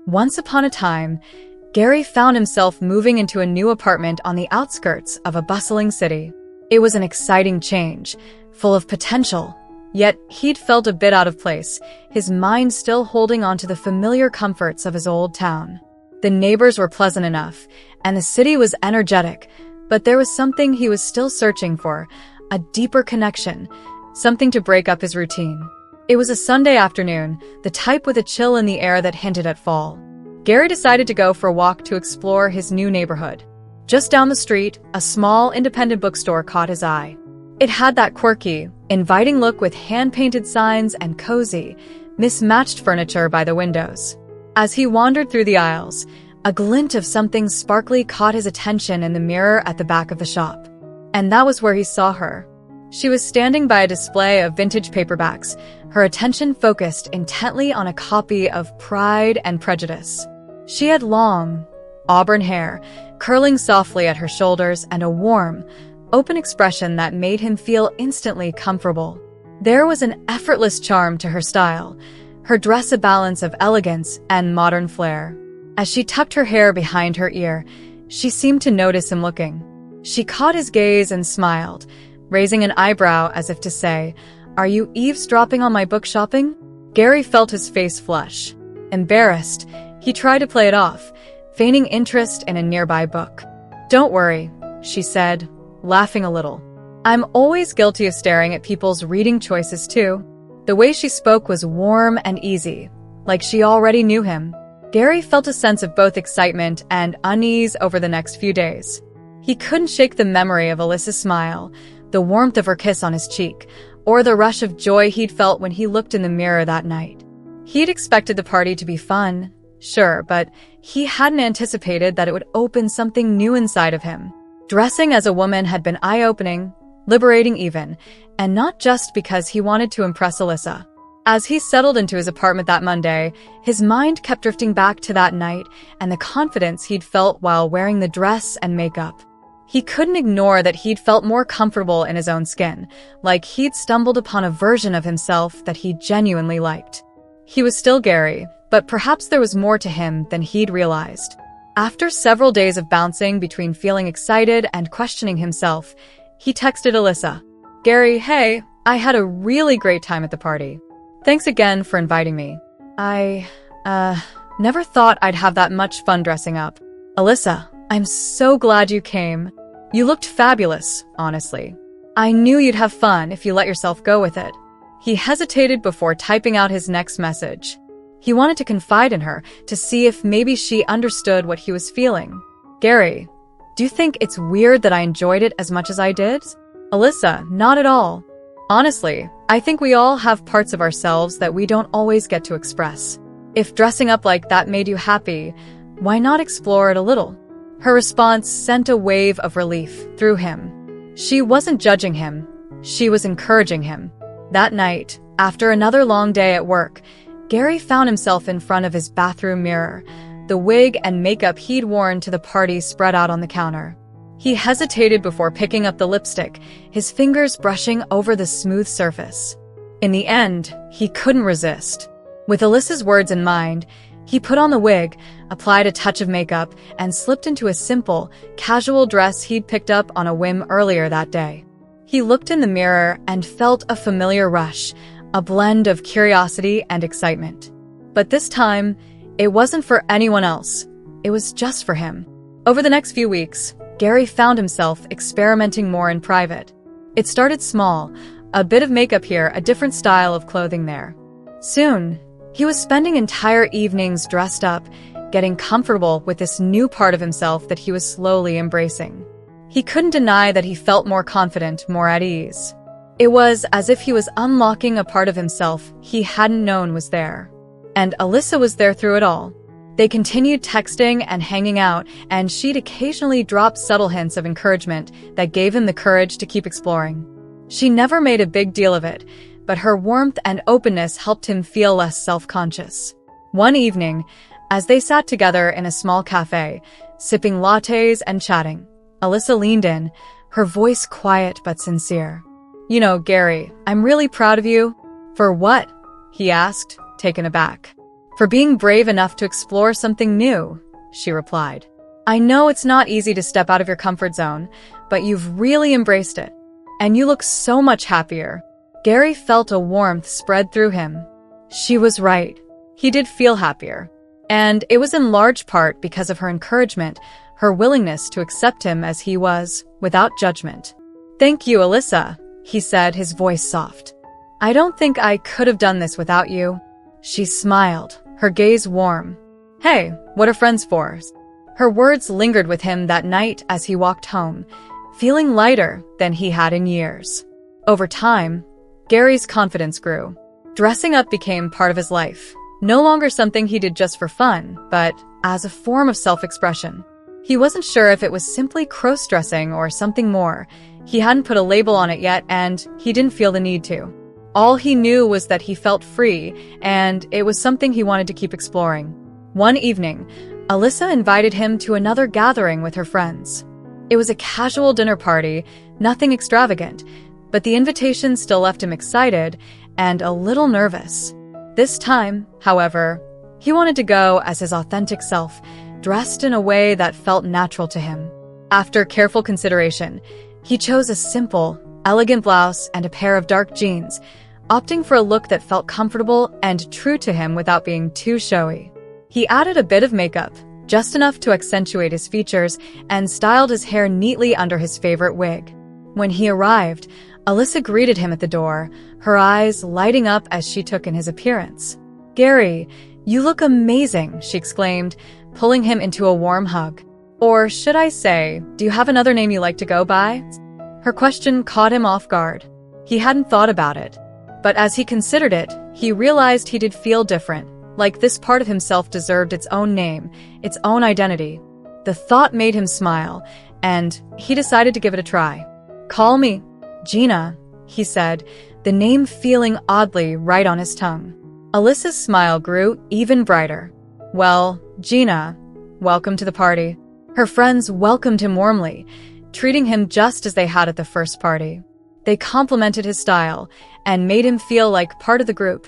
Once upon a time, Gary found himself moving into a new apartment on the outskirts of a bustling city. It was an exciting change, full of potential, yet he'd felt a bit out of place, his mind still holding on to the familiar comforts of his old town. The neighbors were pleasant enough, and the city was energetic, but there was something he was still searching for, a deeper connection, something to break up his routine. It was a Sunday afternoon, the type with a chill in the air that hinted at fall. Gary decided to go for a walk to explore his new neighborhood. Just down the street, a small independent bookstore caught his eye. It had that quirky, inviting look with hand-painted signs and cozy, mismatched furniture by the windows. As he wandered through the aisles, a glint of something sparkly caught his attention in the mirror at the back of the shop. And that was where he saw her. She was standing by a display of vintage paperbacks, her attention focused intently on a copy of Pride and Prejudice. She had long, auburn hair, curling softly at her shoulders, and a warm, open expression that made him feel instantly comfortable. There was an effortless charm to her style, her dress a balance of elegance and modern flair. As she tucked her hair behind her ear, she seemed to notice him looking. She caught his gaze and smiled, raising an eyebrow as if to say, "Are you eavesdropping on my book shopping?" Gary felt his face flush. Embarrassed, he tried to play it off, feigning interest in a nearby book. "Don't worry," she said, laughing a little. "I'm always guilty of staring at people's reading choices too." The way she spoke was warm and easy, like she already knew him. Gary felt a sense of both excitement and unease over the next few days. He couldn't shake the memory of Alyssa's smile, the warmth of her kiss on his cheek, or the rush of joy he'd felt when he looked in the mirror that night. He'd expected the party to be fun, sure, but he hadn't anticipated that it would open something new inside of him. Dressing as a woman had been eye-opening, liberating even, and not just because he wanted to impress Alyssa. As he settled into his apartment that Monday, his mind kept drifting back to that night and the confidence he'd felt while wearing the dress and makeup. He couldn't ignore that he'd felt more comfortable in his own skin, like he'd stumbled upon a version of himself that he genuinely liked. He was still Gary, but perhaps there was more to him than he'd realized. After several days of bouncing between feeling excited and questioning himself, he texted Alyssa, "Gary, hey, I had a really great time at the party. Thanks again for inviting me. I never thought I'd have that much fun dressing up. Alyssa, I'm so glad you came. You looked fabulous, honestly. I knew you'd have fun if you let yourself go with it." He hesitated before typing out his next message. He wanted to confide in her, to see if maybe she understood what he was feeling. "Gary, do you think it's weird that I enjoyed it as much as I did?" "Alyssa, not at all. Honestly, I think we all have parts of ourselves that we don't always get to express. If dressing up like that made you happy, why not explore it a little?" Her response sent a wave of relief through him. She wasn't judging him. She was encouraging him. That night, after another long day at work, Gary found himself in front of his bathroom mirror, the wig and makeup he'd worn to the party spread out on the counter. He hesitated before picking up the lipstick, his fingers brushing over the smooth surface. In the end, he couldn't resist. With Alyssa's words in mind, he put on the wig, applied a touch of makeup, and slipped into a simple, casual dress he'd picked up on a whim earlier that day. He looked in the mirror and felt a familiar rush, a blend of curiosity and excitement. But this time, it wasn't for anyone else. It was just for him. Over the next few weeks, Gary found himself experimenting more in private. It started small, a bit of makeup here, a different style of clothing there. Soon, he was spending entire evenings dressed up, getting comfortable with this new part of himself that he was slowly embracing. He couldn't deny that he felt more confident, more at ease. It was as if he was unlocking a part of himself he hadn't known was there. And Alyssa was there through it all. They continued texting and hanging out, and she'd occasionally drop subtle hints of encouragement that gave him the courage to keep exploring. She never made a big deal of it, but her warmth and openness helped him feel less self-conscious. One evening, as they sat together in a small cafe, sipping lattes and chatting, Alyssa leaned in, her voice quiet but sincere. "You know, Gary, I'm really proud of you." "For what?" he asked, taken aback. "For being brave enough to explore something new," she replied. "I know it's not easy to step out of your comfort zone, but you've really embraced it. And you look so much happier." Gary felt a warmth spread through him. She was right. He did feel happier. And it was in large part because of her encouragement, her willingness to accept him as he was, without judgment. "Thank you, Alyssa," he said, his voice soft. "I don't think I could have done this without you." She smiled, her gaze warm. "Hey, what are friends for?" Her words lingered with him that night as he walked home, feeling lighter than he had in years. Over time, Gary's confidence grew. Dressing up became part of his life, no longer something he did just for fun, but as a form of self-expression. He wasn't sure if it was simply cross-dressing or something more. He hadn't put a label on it yet, and he didn't feel the need to. All he knew was that he felt free, and it was something he wanted to keep exploring. One evening, Alyssa invited him to another gathering with her friends. It was a casual dinner party, nothing extravagant, but the invitation still left him excited and a little nervous. This time, however, he wanted to go as his authentic self, dressed in a way that felt natural to him. After careful consideration, he chose a simple, elegant blouse and a pair of dark jeans, opting for a look that felt comfortable and true to him without being too showy. He added a bit of makeup, just enough to accentuate his features, and styled his hair neatly under his favorite wig. When he arrived, Alyssa greeted him at the door, her eyes lighting up as she took in his appearance. "Gary, you look amazing," she exclaimed, pulling him into a warm hug. "Or should I say, do you have another name you like to go by?" Her question caught him off guard. He hadn't thought about it. But as he considered it, he realized he did feel different, like this part of himself deserved its own name, its own identity. The thought made him smile, and he decided to give it a try. "Call me Gina," he said, the name feeling oddly right on his tongue. Alyssa's smile grew even brighter. "Well, Gina, welcome to the party." Her friends welcomed him warmly, treating him just as they had at the first party. They complimented his style and made him feel like part of the group,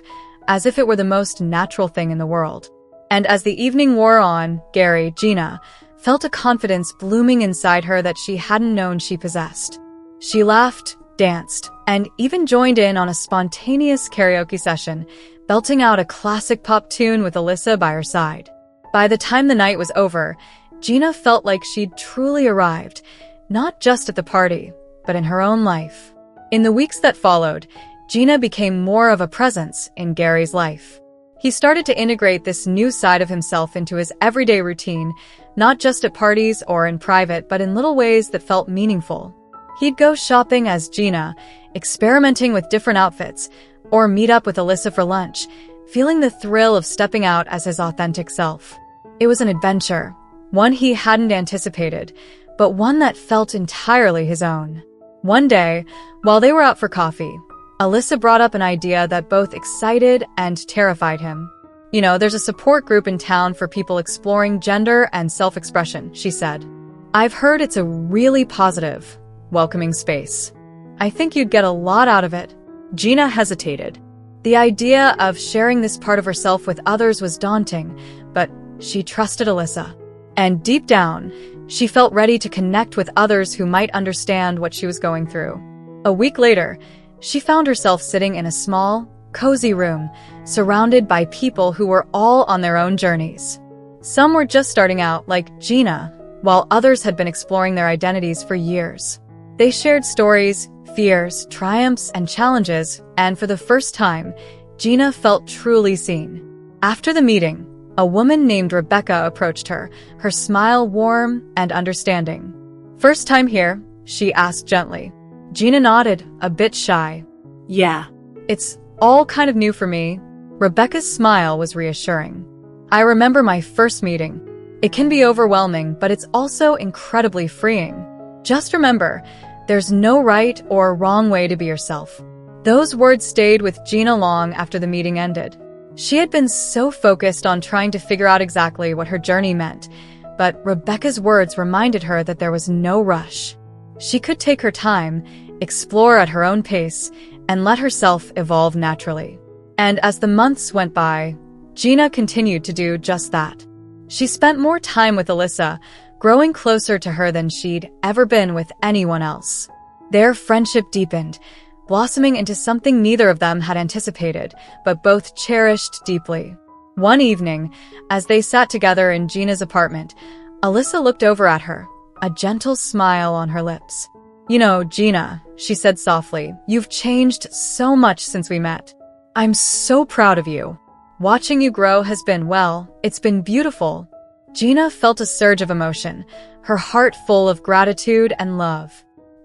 as if it were the most natural thing in the world. And as the evening wore on, Gina, felt a confidence blooming inside her that she hadn't known she possessed. She laughed, danced, and even joined in on a spontaneous karaoke session, belting out a classic pop tune with Alyssa by her side. By the time the night was over, Gina felt like she'd truly arrived, not just at the party, but in her own life. In the weeks that followed, Gina became more of a presence in Gary's life. He started to integrate this new side of himself into his everyday routine, not just at parties or in private, but in little ways that felt meaningful. He'd go shopping as Gina, experimenting with different outfits, or meet up with Alyssa for lunch, feeling the thrill of stepping out as his authentic self. It was an adventure, one he hadn't anticipated, but one that felt entirely his own. One day, while they were out for coffee, Alyssa brought up an idea that both excited and terrified him. "You know, there's a support group in town for people exploring gender and self-expression," she said. "I've heard it's a really positive, welcoming space. I think you'd get a lot out of it." Gina hesitated. The idea of sharing this part of herself with others was daunting, but she trusted Alyssa. And deep down, she felt ready to connect with others who might understand what she was going through. A week later, she found herself sitting in a small, cozy room, surrounded by people who were all on their own journeys. Some were just starting out, like Gina, while others had been exploring their identities for years. They shared stories, fears, triumphs, and challenges, and for the first time, Gina felt truly seen. After the meeting, a woman named Rebecca approached her, her smile warm and understanding. "First time here?" she asked gently. Gina nodded, a bit shy. "Yeah. It's all kind of new for me." Rebecca's smile was reassuring. "I remember my first meeting. It can be overwhelming, but it's also incredibly freeing. Just remember, there's no right or wrong way to be yourself." Those words stayed with Gina long after the meeting ended. She had been so focused on trying to figure out exactly what her journey meant, but Rebecca's words reminded her that there was no rush. She could take her time, explore at her own pace, and let herself evolve naturally. And as the months went by, Gina continued to do just that. She spent more time with Alyssa, growing closer to her than she'd ever been with anyone else. Their friendship deepened, blossoming into something neither of them had anticipated, but both cherished deeply. One evening, as they sat together in Gina's apartment, Alyssa looked over at her, a gentle smile on her lips. "You know, Gina," she said softly, "you've changed so much since we met. I'm so proud of you. Watching you grow has been, well, it's been beautiful." Gina felt a surge of emotion, her heart full of gratitude and love.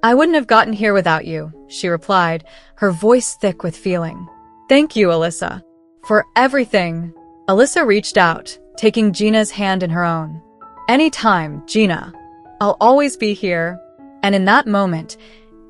"I wouldn't have gotten here without you," she replied, her voice thick with feeling. "Thank you, Alyssa, for everything." Alyssa reached out, taking Gina's hand in her own. "Anytime, Gina. I'll always be here." And in that moment,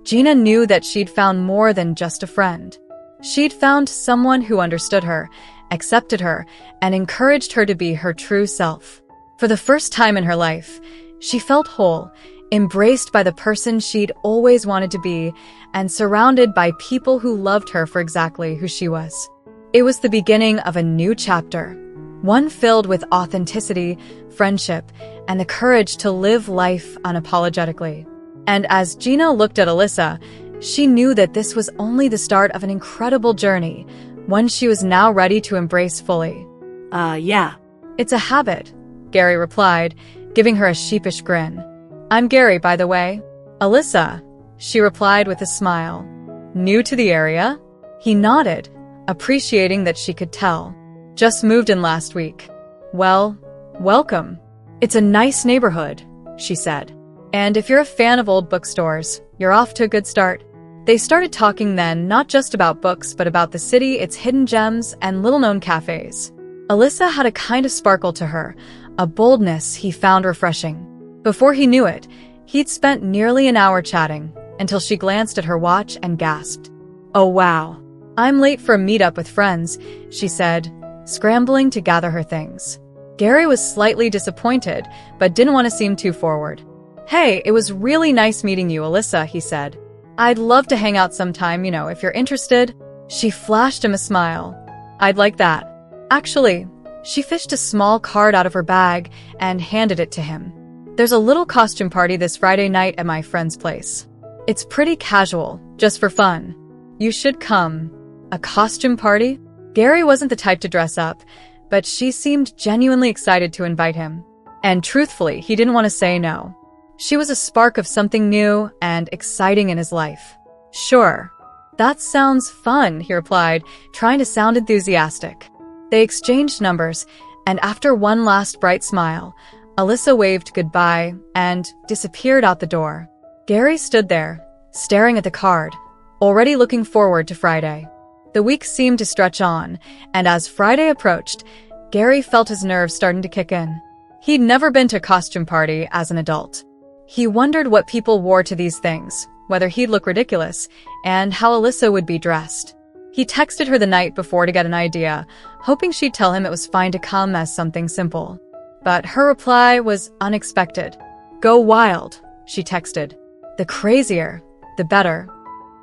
Gina knew that she'd found more than just a friend. She'd found someone who understood her, accepted her, and encouraged her to be her true self. For the first time in her life, she felt whole, embraced by the person she'd always wanted to be, and surrounded by people who loved her for exactly who she was. It was the beginning of a new chapter, one filled with authenticity, friendship, and the courage to live life unapologetically. And as Gina looked at Alyssa, she knew that this was only the start of an incredible journey, one she was now ready to embrace fully. Yeah. "It's a habit," Gary replied, giving her a sheepish grin. "I'm Gary, by the way." "Alyssa," she replied with a smile. "New to the area?" He nodded, appreciating that she could tell. "Just moved in last week." "Well, welcome. It's a nice neighborhood," she said. "And if you're a fan of old bookstores, you're off to a good start." They started talking then not just about books but about the city, its hidden gems, and little-known cafes. Alyssa had a kind of sparkle to her, a boldness he found refreshing. Before he knew it, he'd spent nearly an hour chatting, until she glanced at her watch and gasped. "Oh wow. I'm late for a meetup with friends," she said, scrambling to gather her things. Gary was slightly disappointed, but didn't want to seem too forward. "Hey, it was really nice meeting you, Alyssa," he said. "I'd love to hang out sometime, if you're interested." She flashed him a smile. "I'd like that." Actually, she fished a small card out of her bag and handed it to him. "There's a little costume party this Friday night at my friend's place. It's pretty casual, just for fun. You should come." A costume party? Gary wasn't the type to dress up, but she seemed genuinely excited to invite him. And truthfully, he didn't want to say no. She was a spark of something new and exciting in his life. "Sure. That sounds fun," he replied, trying to sound enthusiastic. They exchanged numbers, and after one last bright smile, Alyssa waved goodbye and disappeared out the door. Gary stood there, staring at the card, already looking forward to Friday. The week seemed to stretch on, and as Friday approached, Gary felt his nerves starting to kick in. He'd never been to a costume party as an adult. He wondered what people wore to these things, whether he'd look ridiculous, and how Alyssa would be dressed. He texted her the night before to get an idea, hoping she'd tell him it was fine to come as something simple. But her reply was unexpected. "Go wild," she texted. "The crazier, the better."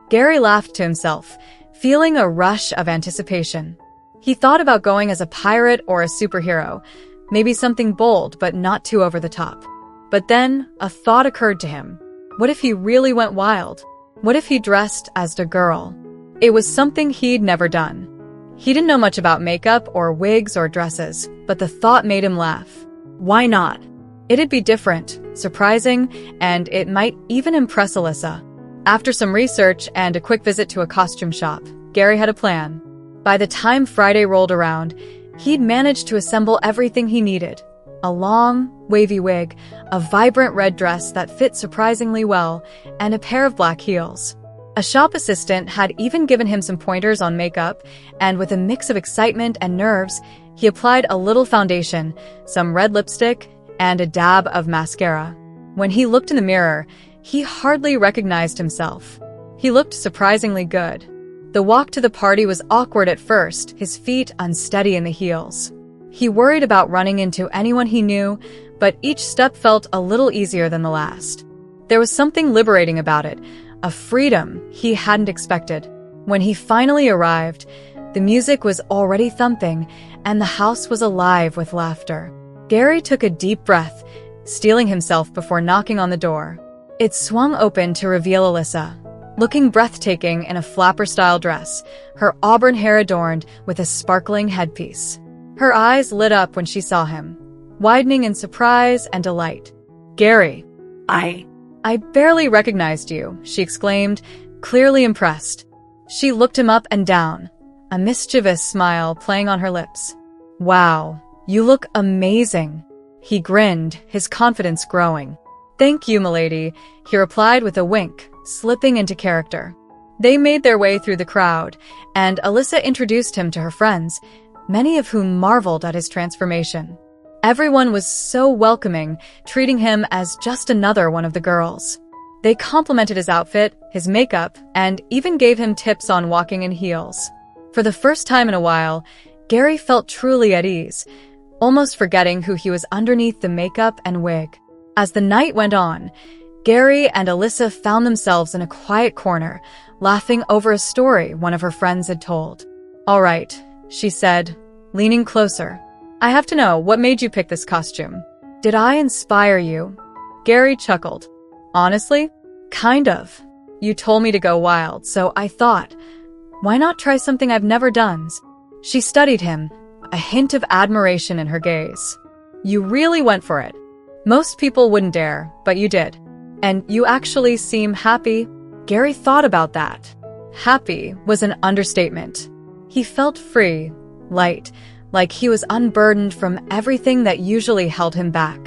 Gary laughed to himself, feeling a rush of anticipation. He thought about going as a pirate or a superhero, maybe something bold but not too over the top. But then a thought occurred to him. What if he really went wild? What if he dressed as a girl? It was something he'd never done. He didn't know much about makeup or wigs or dresses, but the thought made him laugh. Why not? It'd be different, surprising, and it might even impress Alyssa. After some research and a quick visit to a costume shop, Gary had a plan. By the time Friday rolled around, he'd managed to assemble everything he needed. A long, wavy wig, a vibrant red dress that fit surprisingly well, and a pair of black heels. A shop assistant had even given him some pointers on makeup, and with a mix of excitement and nerves, he applied a little foundation, some red lipstick, and a dab of mascara. When he looked in the mirror, he hardly recognized himself. He looked surprisingly good. The walk to the party was awkward at first, his feet unsteady in the heels. He worried about running into anyone he knew, but each step felt a little easier than the last. There was something liberating about it, a freedom he hadn't expected. When he finally arrived, the music was already thumping, and the house was alive with laughter. Gary took a deep breath, steeling himself before knocking on the door. It swung open to reveal Alyssa, looking breathtaking in a flapper-style dress, her auburn hair adorned with a sparkling headpiece. Her eyes lit up when she saw him, widening in surprise and delight. "Gary, I barely recognized you," she exclaimed, clearly impressed. She looked him up and down, a mischievous smile playing on her lips. "Wow, you look amazing." He grinned, his confidence growing. "Thank you, milady," he replied with a wink, slipping into character. They made their way through the crowd, and Alyssa introduced him to her friends, many of whom marveled at his transformation. Everyone was so welcoming, treating him as just another one of the girls. They complimented his outfit, his makeup, and even gave him tips on walking in heels. For the first time in a while, Gary felt truly at ease, almost forgetting who he was underneath the makeup and wig. As the night went on, Gary and Alyssa found themselves in a quiet corner, laughing over a story one of her friends had told. "All right," she said, leaning closer. "I have to know, what made you pick this costume? Did I inspire you?" Gary chuckled. "Honestly, kind of. You told me to go wild, so I thought, why not try something I've never done?" She studied him, a hint of admiration in her gaze. "You really went for it. Most people wouldn't dare, but you did. And you actually seem happy." Gary thought about that. Happy was an understatement. He felt free, light, like he was unburdened from everything that usually held him back.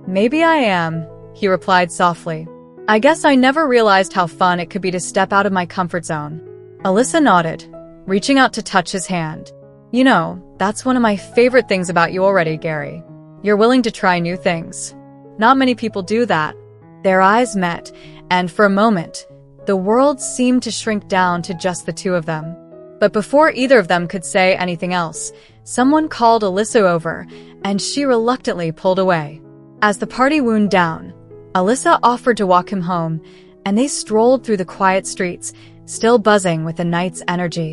"Maybe I am," he replied softly. "I guess I never realized how fun it could be to step out of my comfort zone." Alyssa nodded, reaching out to touch his hand. "You know, that's one of my favorite things about you already, Gary. You're willing to try new things. Not many people do that." Their eyes met, and for a moment, the world seemed to shrink down to just the two of them. But before either of them could say anything else, someone called Alyssa over, and she reluctantly pulled away. As the party wound down, Alyssa offered to walk him home, and they strolled through the quiet streets, still buzzing with the night's energy.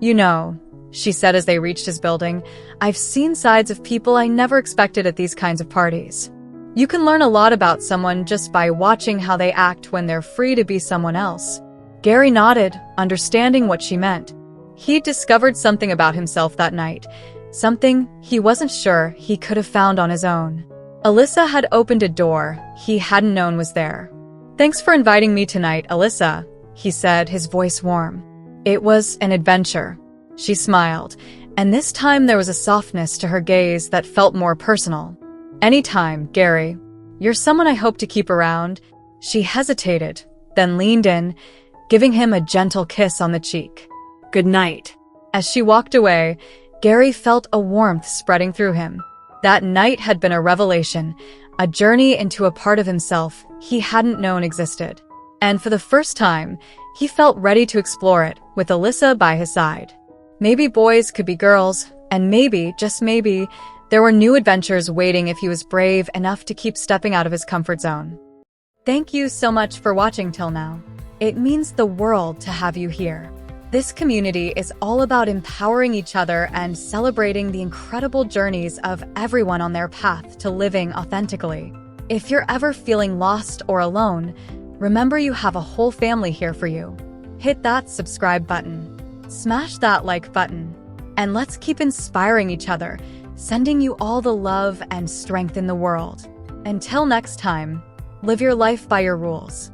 "You know," she said as they reached his building, "I've seen sides of people I never expected at these kinds of parties. You can learn a lot about someone just by watching how they act when they're free to be someone else." Gary nodded, understanding what she meant. He'd discovered something about himself that night, something he wasn't sure he could have found on his own. Alyssa had opened a door he hadn't known was there. "Thanks for inviting me tonight, Alyssa," he said, his voice warm. "It was an adventure." She smiled, and this time there was a softness to her gaze that felt more personal. "Anytime, Gary. You're someone I hope to keep around." She hesitated, then leaned in, giving him a gentle kiss on the cheek. "Good night." As she walked away, Gary felt a warmth spreading through him. That night had been a revelation, a journey into a part of himself he hadn't known existed. And for the first time, he felt ready to explore it, with Alyssa by his side. Maybe boys could be girls, and maybe, just maybe, there were new adventures waiting if he was brave enough to keep stepping out of his comfort zone. Thank you so much for watching till now. It means the world to have you here. This community is all about empowering each other and celebrating the incredible journeys of everyone on their path to living authentically. If you're ever feeling lost or alone, remember you have a whole family here for you. Hit that subscribe button. Smash that like button. And let's keep inspiring each other, sending you all the love and strength in the world. Until next time, live your life by your rules.